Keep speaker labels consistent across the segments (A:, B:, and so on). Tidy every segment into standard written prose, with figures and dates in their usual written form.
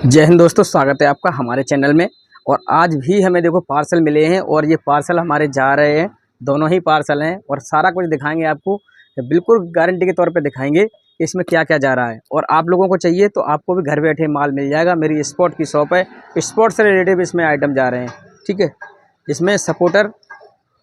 A: जय हिंद दोस्तों, स्वागत है आपका हमारे चैनल में। और आज भी हमें देखो पार्सल मिले हैं और ये पार्सल हमारे जा रहे हैं। दोनों ही पार्सल हैं और सारा कुछ दिखाएंगे आपको, बिल्कुल गारंटी के तौर पे दिखाएंगे कि इसमें क्या क्या जा रहा है। और आप लोगों को चाहिए तो आपको भी घर बैठे माल मिल जाएगा। मेरी स्पोर्ट की शॉप है, स्पोर्ट से रिलेटेड इसमें आइटम जा रहे हैं। ठीक है, इसमें सपोर्टर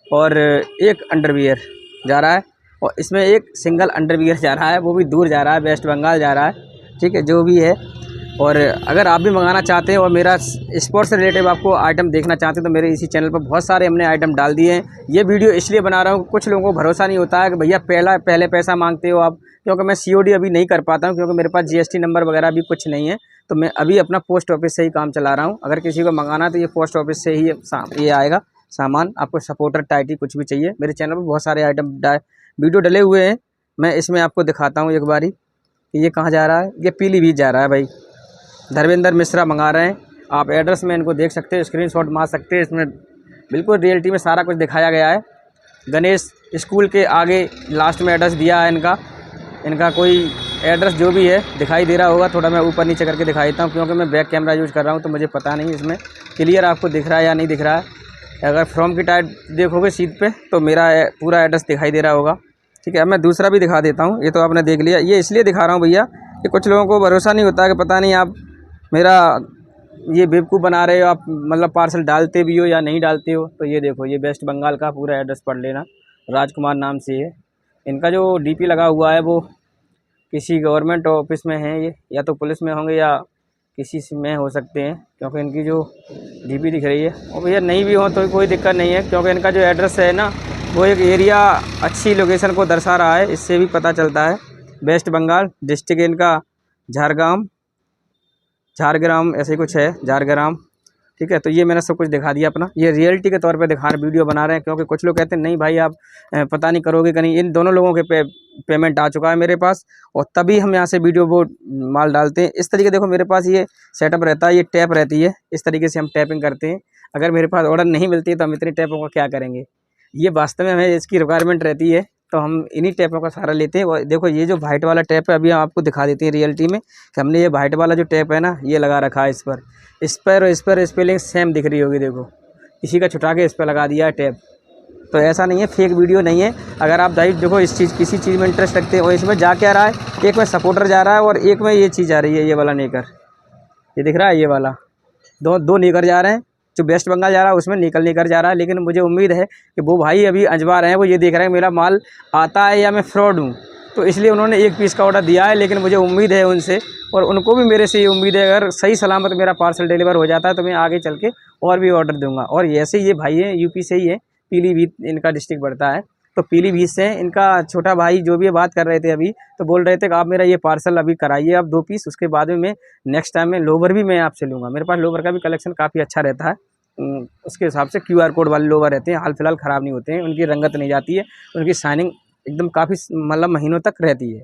A: और एक अंडरवियर जा रहा है और इसमें एक सिंगल अंडरवियर जा रहा है, वो भी दूर जा रहा है, वेस्ट बंगाल जा रहा है। ठीक है, जो भी है। और अगर आप भी मंगाना चाहते हैं और मेरा स्पोर्ट्स से रिलेटेड आपको आइटम देखना चाहते हैं तो मेरे इसी चैनल पर बहुत सारे हमने आइटम डाल दिए हैं। ये वीडियो इसलिए बना रहा हूँ, कुछ लोगों को भरोसा नहीं होता है कि भैया पहले पैसा मांगते हो आप, क्योंकि मैं COD अभी नहीं कर पाता हूँ, क्योंकि मेरे पास GST नंबर वगैरह भी कुछ नहीं है। तो मैं अभी अपना पोस्ट ऑफिस से ही काम चला रहा हूँ। अगर किसी को मंगाना है तो ये पोस्ट ऑफिस से ही ये आएगा सामान। आपको सपोर्टर टाइटी कुछ भी चाहिए, मेरे चैनल पर बहुत सारे आइटम वीडियो डले हुए हैं। मैं इसमें आपको दिखाता हूँ एक बारी कि ये कहाँ जा रहा है। ये पीलीभीत जा रहा है भाई, धर्मेंद्र मिश्रा मंगा रहे हैं। आप एड्रेस में इनको देख सकते हैं, स्क्रीनशॉट मार सकते हैं। इसमें बिल्कुल रियलिटी में सारा कुछ दिखाया गया है। गणेश स्कूल के आगे लास्ट में एड्रेस दिया है इनका कोई एड्रेस जो भी है दिखाई दे रहा होगा। थोड़ा मैं ऊपर नीचे करके दिखा देता हूँ, क्योंकि मैं बैक कैमरा यूज़ कर रहा हूँ तो मुझे पता नहीं इसमें क्लियर आपको दिख रहा है या नहीं दिख रहा है। अगर फ्रॉम की टाइप देखोगे सीट पे तो मेरा पूरा एड्रेस दिखाई दे रहा होगा। ठीक है, अब मैं दूसरा भी दिखा देता हूँ। ये तो आपने देख लिया, ये इसलिए दिखा रहा हूँ भैया कि कुछ लोगों को भरोसा नहीं होता है कि पता नहीं आप मेरा ये बेवकूफ़ बना रहे हो, आप मतलब पार्सल डालते भी हो या नहीं डालते हो। तो ये देखो, ये वेस्ट बंगाल का पूरा एड्रेस पढ़ लेना, राजकुमार नाम से है। इनका जो DP लगा हुआ है वो किसी गवर्नमेंट ऑफिस में है, ये या तो पुलिस में होंगे या किसी में हो सकते हैं, क्योंकि इनकी जो DP दिख रही है। और भैया नहीं भी हो तो कोई दिक्कत नहीं है, क्योंकि इनका जो एड्रेस है ना वो एक एरिया अच्छी लोकेशन को दर्शा रहा है, इससे भी पता चलता है। वेस्ट बंगाल डिस्ट्रिक्ट इनका झारग्राम ऐसे ही कुछ है, झारग्राम। ठीक है, तो ये मैंने सब कुछ दिखा दिया अपना। ये रियलिटी के तौर पे वीडियो बना रहे हैं, क्योंकि कुछ लोग कहते हैं नहीं भाई आप पता नहीं करोगे कि नहीं। इन दोनों लोगों के पेमेंट आ चुका है मेरे पास और तभी हम यहाँ से वीडियो वो माल डालते हैं। इस तरीके देखो मेरे पास ये सेटअप रहता है, ये टैप रहती है, इस तरीके से हम टैपिंग करते हैं। अगर मेरे पास ऑर्डर नहीं मिलती है तो हम इतनी टैपों का क्या करेंगे। ये वास्तव में हमें इसकी रिक्वायरमेंट रहती है, तो हम इन्हीं टैपों का सहारा लेते हैं। और देखो ये जो वाइट वाला टैप है, अभी हम आपको दिखा देते हैं रियलिटी में कि हमने ये वाइट वाला जो टैप है ना ये लगा रखा है इस पर और इस पर स्पेलिंग सेम दिख रही होगी। देखो इसी का छुटा के इस पर लगा दिया है टैप। तो ऐसा नहीं है, फेक वीडियो नहीं है। अगर आप भाई देखो किसी चीज़ में इंटरेस्ट रखते हैं और इसमें जा क्या रहा है, एक में सपोर्टर जा रहा है और एक में ये चीज़ आ रही है, ये वाला नेकर, ये दिख रहा है, ये वाला दो नेकर जा रहे हैं। जो वेस्ट बंगाल जा रहा है उसमें नेकर जा रहा है। लेकिन मुझे उम्मीद है कि वो भाई अभी अजवा रहे हैं, वो ये देख रहे हैं मेरा माल आता है या मैं फ्रॉड हूँ, तो इसलिए उन्होंने एक पीस का ऑर्डर दिया है। लेकिन मुझे उम्मीद है उनसे, और उनको भी मेरे से ये उम्मीद है, अगर सही सलामत मेरा पार्सल डिलीवर हो जाता है तो मैं आगे चल के और भी ऑर्डर दूंगा। और ऐसे ये भाई है UP से ही है, पीलीभीत इनका डिस्ट्रिक्ट पड़ता है। तो पीलीभीत से इनका छोटा भाई जो भी बात कर रहे थे अभी, तो बोल रहे थे कि आप मेरा ये पार्सल अभी कराइए आप 2 पीस, उसके बाद में मैं नेक्स्ट टाइम में लोवर भी मैं आपसे लूँगा। मेरे पास लोवर का भी कलेक्शन काफ़ी अच्छा रहता है। उसके हिसाब से QR कोड वाले लोवर रहते हैं, हाल फिलहाल ख़राब नहीं होते हैं, उनकी रंगत नहीं जाती है, उनकी शाइनिंग एकदम काफ़ी मतलब महीनों तक रहती है।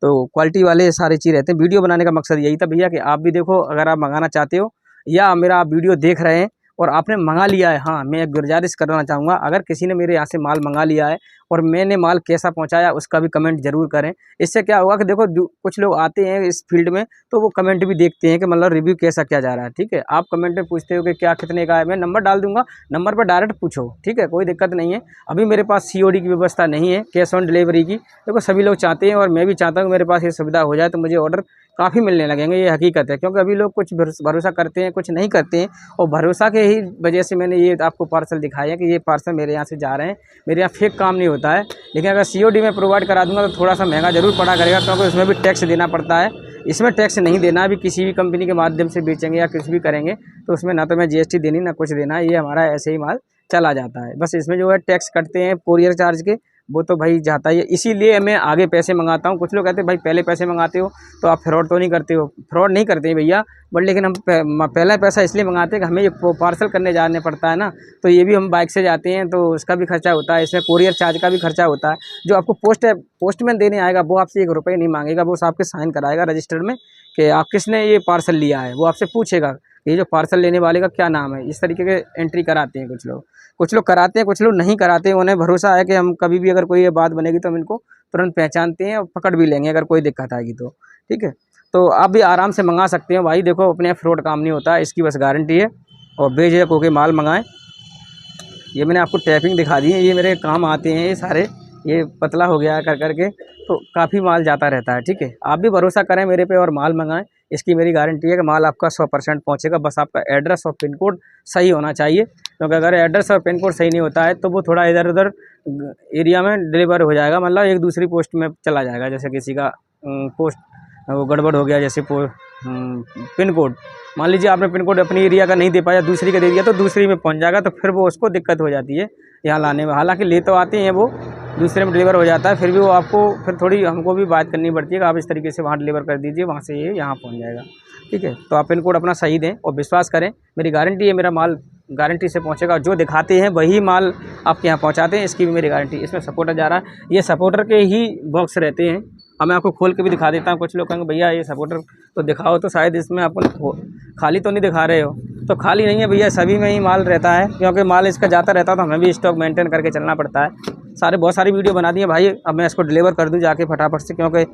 A: तो क्वालिटी वाले सारी चीज़ रहते हैं। वीडियो बनाने का मकसद यही था भैया कि आप भी देखो, अगर आप मंगाना चाहते हो या मेरा आप वीडियो देख रहे हैं और आपने मंगा लिया है, हाँ मैं एक गुजारिश करना चाहूँगा, अगर किसी ने मेरे यहाँ से माल मंगा लिया है और मैंने माल कैसा पहुँचाया उसका भी कमेंट ज़रूर करें। इससे क्या होगा कि देखो कुछ लोग आते हैं इस फील्ड में तो वो कमेंट भी देखते हैं कि मतलब रिव्यू कैसा क्या जा रहा है। ठीक है, आप कमेंट में पूछते हो कि क्या कितने का है, मैं नंबर डाल दूंगा, नंबर पर डायरेक्ट पूछो। ठीक है, कोई दिक्कत नहीं है। अभी मेरे पास COD की व्यवस्था नहीं है, कैश ऑन डिलीवरी की। देखो सभी लोग चाहते हैं और मैं भी चाहता हूँ मेरे पास ये सुविधा हो जाए तो मुझे ऑर्डर काफ़ी मिलने लगेंगे, ये हकीकत है। क्योंकि अभी लोग कुछ भरोसा करते हैं, कुछ नहीं करते हैं, और भरोसा के ही वजह से मैंने ये आपको पार्सल दिखाया है कि ये पार्सल मेरे यहाँ से जा रहे हैं। मेरे यहाँ फेक काम नहीं होता है। लेकिन अगर COD में प्रोवाइड करा दूंगा तो थोड़ा सा महंगा ज़रूर पड़ा करेगा, क्योंकि उसमें भी टैक्स देना पड़ता है। इसमें टैक्स नहीं देना, अभी किसी भी कंपनी के माध्यम से बेचेंगे या कुछ भी करेंगे तो उसमें ना तो मैं GST देनी ना कुछ देना, ये हमारा ऐसे ही माल चला जाता है। बस इसमें जो है टैक्स कटते हैं कोरियर चार्ज के, वो तो भाई जाता ही है। इसीलिए मैं आगे पैसे मंगाता हूँ। कुछ लोग कहते हैं भाई पहले पैसे मंगाते हो तो आप फ्रॉड तो नहीं करते हो। फ्रॉड नहीं करते हैं भैया, बट लेकिन हम पहला पैसा इसलिए मंगाते हैं कि हमें ये पार्सल करने जाने पड़ता है ना, तो ये भी हम बाइक से जाते हैं तो उसका भी खर्चा होता है, इसमें कोरियर चार्ज का भी खर्चा होता है। जो आपको पोस्टमैन देने आएगा वो आपसे 1 रुपये नहीं मांगेगा, वो आपके साइन कराएगा रजिस्टर में कि आप किसने ये पार्सल लिया है। वो आपसे पूछेगा ये जो पार्सल लेने वाले का क्या नाम है। इस तरीके के एंट्री कराते हैं कुछ लोग कराते हैं, कुछ लोग नहीं कराते हैं। उन्हें भरोसा है कि हम कभी भी अगर कोई ये बात बनेगी तो हम इनको तुरंत पहचानते हैं और पकड़ भी लेंगे अगर कोई दिक्कत आएगी तो। ठीक है, तो आप भी आराम से मंगा सकते हो भाई। देखो अपने यहाँ फ्रॉड काम नहीं होता है, इसकी बस गारंटी है। और बेझिझक होकर माल मंगाएं। ये मैंने आपको टैपिंग दिखा दी है, ये मेरे काम आते हैं ये सारे। ये पतला हो गया कर करके, तो काफ़ी माल जाता रहता है। ठीक है, आप भी भरोसा करें मेरे पे और माल मंगाएं। इसकी मेरी गारंटी है कि माल आपका 100% पहुंचेगा। बस आपका एड्रेस और पिन कोड सही होना चाहिए, क्योंकि अगर एड्रेस और पिन कोड सही नहीं होता है तो वो थोड़ा इधर उधर एरिया में डिलीवर हो जाएगा, मतलब एक दूसरी पोस्ट में चला जाएगा। जैसे किसी का पोस्ट वो गड़बड़ हो गया, जैसे पिन कोड मान लीजिए आपने पिन कोड अपनी एरिया का नहीं दे पाया, दूसरी का दे दिया, तो दूसरी में पहुंच जाएगा, तो फिर वो उसको दिक्कत हो जाती है यहाँ लाने में। हालांकि ले तो आते हैं वो, दूसरे में डिलीवर हो जाता है, फिर भी वो आपको फिर थोड़ी हमको भी बात करनी पड़ती है कि आप इस तरीके से वहाँ डिलीवर कर दीजिए, वहाँ से ये यहाँ पहुँच जाएगा। ठीक है, तो आप पिन कोड अपना सही दें और विश्वास करें, मेरी गारंटी है, मेरा माल गारंटी से पहुँचेगा। जो दिखाते हैं वही माल आपके यहाँ पहुँचाते हैं, इसकी भी मेरी गारंटी। इसमें सपोर्टर जा रहा है, ये सपोर्टर के ही बॉक्स रहते हैं। अब मैं आपको खोल के भी दिखा देता हूँ। कुछ लोग कहेंगे भैया ये सपोर्टर तो दिखाओ, तो शायद इसमें आपको खाली तो नहीं दिखा रहे हो। तो खाली नहीं है भैया, सभी में ही माल रहता है, क्योंकि माल इसका जाता रहता है, तो हमें भी स्टॉक मेंटेन करके चलना पड़ता है। बहुत सारी वीडियो बना दी है भाई, अब मैं इसको डिलीवर कर दूं जाके फटाफट से, क्योंकि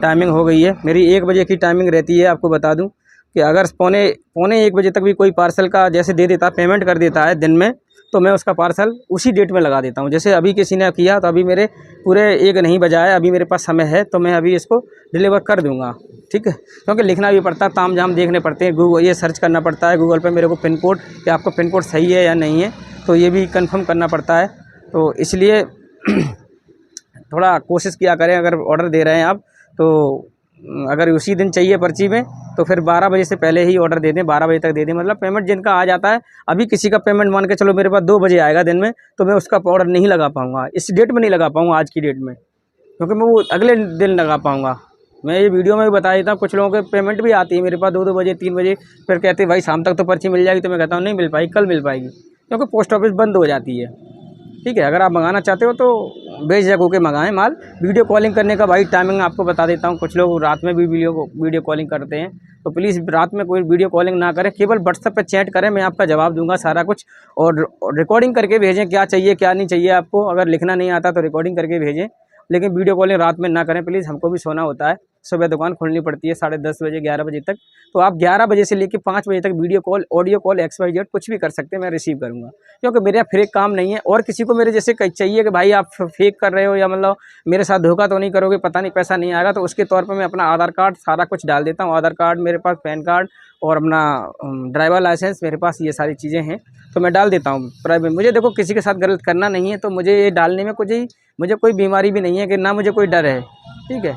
A: टाइमिंग हो गई है। मेरी 1 बजे की टाइमिंग रहती है। आपको बता दूं कि अगर पौने 1 बजे तक भी कोई पार्सल का जैसे दे देता, पेमेंट कर देता है दिन में, तो मैं उसका पार्सल उसी डेट में लगा देता हूं। जैसे अभी किसी ने किया, तो अभी मेरे पूरे 1 नहीं बजा है, अभी मेरे पास समय है, तो मैं अभी इसको डिलीवर कर दूंगा। ठीक है, क्योंकि लिखना भी पड़ता है, ताम झाम देखने पड़ते हैं, गूगल ये सर्च करना पड़ता है गूगल पे मेरे को पिन कोड, कि आपका पिन कोड सही है या नहीं है, तो ये भी कंफर्म करना पड़ता है। तो इसलिए थोड़ा कोशिश किया करें, अगर ऑर्डर दे रहे हैं आप, तो अगर उसी दिन चाहिए पर्ची में, तो फिर 12 बजे से पहले ही ऑर्डर दे दें, 12 बजे तक दे दें। मतलब पेमेंट जिनका आ जाता है, अभी किसी का पेमेंट मान के चलो मेरे पास 2 बजे आएगा दिन में, तो मैं उसका ऑर्डर नहीं लगा पाऊँगा, इस डेट में नहीं लगा पाऊँगा, आज की डेट में, क्योंकि मैं वो अगले दिन लगा पाऊँगा। मैं ये वीडियो में भी बता देता हूँ, कुछ लोगों के पेमेंट भी आती है मेरे पास 2-2 बजे 3 बजे, फिर कहते हैं भाई शाम तक तो पर्ची मिल जाएगी, तो मैं कहता हूँ नहीं मिल पाएगी, कल मिल पाएगी, क्योंकि पोस्ट ऑफिस बंद हो जाती है। ठीक है, अगर आप मंगाना चाहते हो तो बेझिझक होकर मंगाएं माल। वीडियो कॉलिंग करने का भाई टाइमिंग आपको बता देता हूं। कुछ लोग रात में भी वीडियो कॉलिंग करते हैं, तो प्लीज़ रात में कोई वीडियो कॉलिंग ना करें, केवल व्हाट्सएप पे चैट करें, मैं आपका जवाब दूंगा सारा कुछ। और रिकॉर्डिंग करके भेजें, क्या चाहिए क्या नहीं चाहिए आपको। अगर लिखना नहीं आता तो रिकॉर्डिंग करके भेजें, लेकिन वीडियो कॉलिंग रात में ना करें प्लीज़, हमको भी सोना होता है। सुबह दुकान खोलनी पड़ती है 10:30 बजे 11 बजे तक, तो आप 11 बजे से लेकर 5 बजे तक video call, audio call, XYZ कुछ भी कर सकते हैं, मैं रिसीव करूँगा, क्योंकि मेरे यहाँ फेक काम नहीं है। और किसी को मेरे जैसे चाहिए कि भाई आप फेक कर रहे हो, या मतलब मेरे साथ धोखा तो नहीं करोगे, पता नहीं पैसा नहीं आएगा, तो उसके तौर पर मैं अपना आधार कार्ड सारा कुछ डाल देता हूँ। आधार कार्ड मेरे पास, पैन कार्ड और अपना ड्राइवर लाइसेंस मेरे पास, ये सारी चीज़ें हैं, तो मैं डाल देता हूँ प्राइवेट। मुझे देखो किसी के साथ गलत करना नहीं है, तो मुझे ये डालने में मुझे कोई बीमारी भी नहीं है, कि ना मुझे कोई डर है। ठीक है,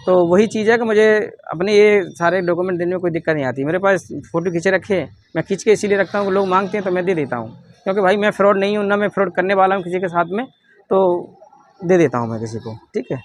A: तो वही चीज़ है कि मुझे अपने ये सारे डॉक्यूमेंट देने में कोई दिक्कत नहीं आती। मेरे पास फ़ोटो खींचे रखे हैं, मैं खींच के इसीलिए रखता हूँ, लोग मांगते हैं तो मैं दे देता हूँ, क्योंकि भाई मैं फ्रॉड नहीं हूँ, ना मैं फ्रॉड करने वाला हूँ किसी के साथ में, तो दे देता हूँ मैं किसी को। ठीक है,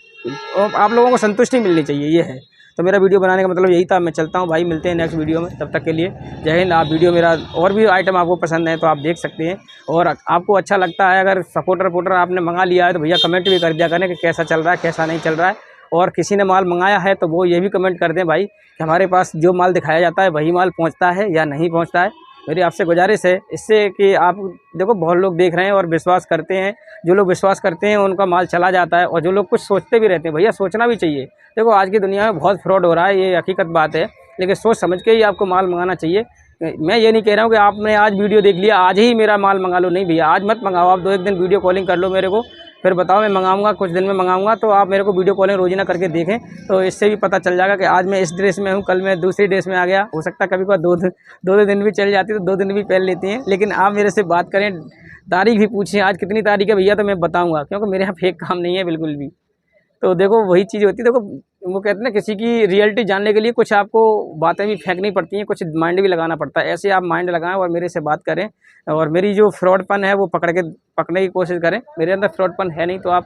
A: और आप लोगों को संतुष्टि मिलनी चाहिए, ये है। तो मेरा वीडियो बनाने का मतलब यही था। मैं चलता हूँ भाई, मिलते हैं नेक्स्ट वीडियो में, तब तक के लिए जय हिंद। आप वीडियो मेरा और भी आइटम आपको पसंद है तो आप देख सकते हैं, और आपको अच्छा लगता है, अगर सपोर्टर आपने मंगा लिया है तो भैया कमेंट भी कर दिया करें कि कैसा चल रहा है, कैसा नहीं चल रहा है। और किसी ने माल मंगाया है तो वो ये भी कमेंट कर दें भाई कि हमारे पास जो माल दिखाया जाता है वही माल पहुंचता है या नहीं पहुंचता है। मेरी आपसे गुजारिश है इससे कि आप देखो बहुत लोग देख रहे हैं और विश्वास करते हैं। जो लोग विश्वास करते हैं उनका माल चला जाता है, और जो लोग कुछ सोचते भी रहते हैं, भैया सोचना भी चाहिए। देखो आज की दुनिया में बहुत फ्रॉड हो रहा है, ये हकीकत बात है, लेकिन सोच समझ के ही आपको माल मंगाना चाहिए। मैं ये नहीं कह रहा हूँ कि आपने आज वीडियो देख लिया आज ही मेरा माल मंगा लो, नहीं भैया, आज मत मंगाओ। आप 2-1 दिन वीडियो कॉलिंग कर लो मेरे को, फिर बताओ मैं मंगाऊंगा, कुछ दिन में मंगाऊंगा, तो आप मेरे को वीडियो कॉलिंग रोज़ाना करके देखें, तो इससे भी पता चल जाएगा कि आज मैं इस ड्रेस में हूँ, कल मैं दूसरी ड्रेस में आ गया। हो सकता है कभी कभी 2 दिन भी चल जाती है, तो 2 दिन भी पहन लेती हैं, लेकिन आप मेरे से बात करें, तारीख भी पूछें आज कितनी तारीख है भैया, तो मैं बताऊँगा, क्योंकि मेरे यहाँ फेक काम नहीं है बिल्कुल भी। तो देखो वही चीज़ होती है। देखो वो कहते हैं ना, किसी की रियलिटी जानने के लिए कुछ आपको बातें भी फेंकनी पड़ती हैं, कुछ माइंड भी लगाना पड़ता है। ऐसे आप माइंड लगाएं और मेरे से बात करें, और मेरी जो फ्रॉडपन है वो पकड़ने की कोशिश करें। मेरे अंदर फ्रॉडपन है नहीं, तो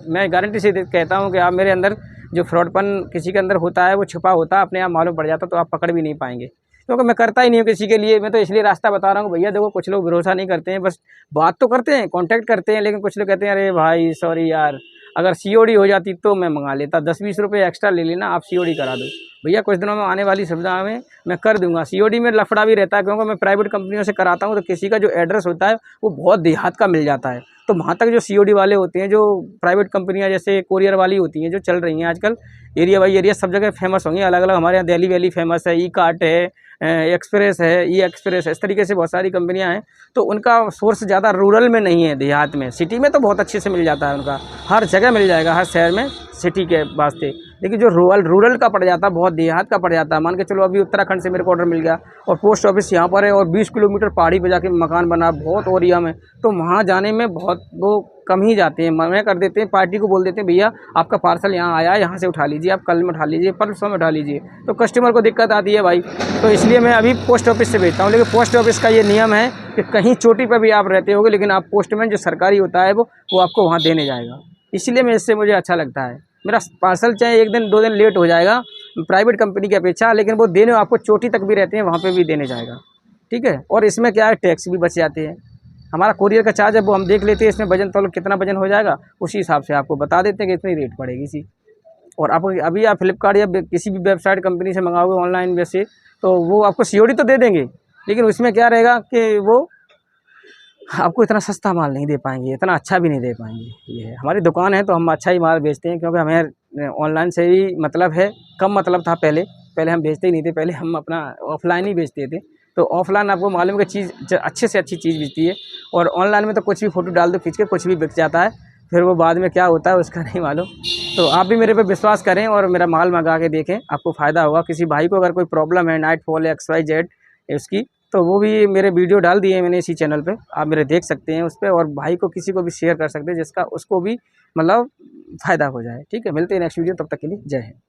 A: मैं गारंटी से कहता हूँ कि आप मेरे अंदर जो फ्रॉडपन किसी के अंदर होता है वो छुपा होता है, अपने आप मालूम पड़ जाता, तो आप पकड़ भी नहीं पाएंगे, क्योंकि मैं करता ही नहीं हूँ किसी के लिए। मैं तो इसलिए रास्ता बता रहा हूँ भैया। देखो कुछ लोग भरोसा नहीं करते हैं, बस बात तो करते हैं, कांटेक्ट करते हैं, लेकिन कुछ लोग कहते हैं अरे भाई सॉरी यार, अगर सीओडी हो जाती तो मैं मंगा लेता, 10-20 रुपये एक्स्ट्रा ले लेना, आप सीओडी करा दो भैया, कुछ दिनों में आने वाली सुविधा में मैं कर दूंगा। सीओडी में लफड़ा भी रहता है, क्योंकि मैं प्राइवेट कंपनियों से कराता हूँ, तो किसी का जो एड्रेस होता है वो बहुत देहात का मिल जाता है, तो वहाँ तक जो सीओडी वाले होते हैं, जो प्राइवेट कंपनियाँ जैसे कोरियर वाली होती हैं जो चल रही हैं आजकल, एरिया बाई एरिया सब जगह फेमस होंगी, अलग अलग। हमारे यहाँ दिल्ली वैली फेमस है, ई कार्ट है, एक्सप्रेस है, ई एक्सप्रेस है, इस तरीके से बहुत सारी कंपनियां हैं। तो उनका सोर्स ज़्यादा रूरल में नहीं है, देहात में। सिटी में तो बहुत अच्छे से मिल जाता है, उनका हर जगह मिल जाएगा, हर शहर में सिटी के वास्ते। लेकिन जो रूरल का पड़ जाता है, बहुत देहात का पड़ जाता है, मान के चलो अभी उत्तराखंड से मेरे को ऑर्डर मिल गया और पोस्ट ऑफिस यहाँ पर है और 20 किलोमीटर पहाड़ी पे जाके मकान बना बहुत एरिया में, तो वहाँ जाने में बहुत वो कम ही जाते हैं, मना कर देते हैं, पार्टी को बोल देते हैं भैया आपका पार्सल यहाँ आया है, यहाँ से उठा लीजिए, आप कल में उठा लीजिए, परसों में उठा लीजिए, तो कस्टमर को दिक्कत आती है भाई। तो इसलिए मैं अभी पोस्ट ऑफिस से भेजता हूँ। लेकिन पोस्ट ऑफिस का ये नियम है कि कहीं चोटी पर भी आप रहते होगे, लेकिन आप पोस्टमैन जो सरकारी होता है वो आपको वहाँ देने जाएगा। इसलिए मैं इससे मुझे अच्छा लगता है, मेरा पार्सल चाहे 1 दिन 2 दिन लेट हो जाएगा प्राइवेट कंपनी की अपेक्षा, लेकिन वो देने आपको चोटी तक भी रहते हैं, वहाँ पे भी देने जाएगा, ठीक है। और इसमें क्या है, टैक्स भी बच जाते हैं। हमारा कोरियर का चार्ज है वो हम देख लेते हैं, इसमें वजन तो कितना वजन हो जाएगा, उसी हिसाब से आपको बता देते हैं कि इतनी रेट पड़ेगी इसी। और आप अभी आप फ्लिपकार्ट या किसी भी वेबसाइट कंपनी से मंगाओगे ऑनलाइन वैसे, तो वो आपको सीओडी तो दे देंगे, लेकिन उसमें क्या रहेगा कि वो आपको इतना सस्ता माल नहीं दे पाएंगे, इतना अच्छा भी नहीं दे पाएंगे। ये हमारी दुकान है तो हम अच्छा ही माल बेचते हैं, क्योंकि हमें ऑनलाइन से ही मतलब है, कम मतलब था पहले हम बेचते ही नहीं थे, पहले हम अपना ऑफलाइन ही बेचते थे। तो ऑफलाइन आपको मालूम है कि चीज़ अच्छे से अच्छी चीज़ बिकती है, और ऑनलाइन में तो कुछ भी फ़ोटो डाल दो खींच के, कुछ भी बिक जाता है, फिर वो बाद में क्या होता है उसका नहीं मालूम। तो आप भी मेरे पे विश्वास करें और मेरा माल मंगा के देखें, आपको फ़ायदा होगा। किसी भाई को अगर कोई प्रॉब्लम है, नाइट फॉल XYZ उसकी, तो वो भी मेरे वीडियो डाल दिए मैंने इसी चैनल पे, आप मेरे देख सकते हैं उस पर, और भाई को किसी को भी शेयर कर सकते हैं जिसका उसको भी मतलब फ़ायदा हो जाए, ठीक है। मिलते हैं नेक्स्ट वीडियो, तब तक के लिए जय हिंद।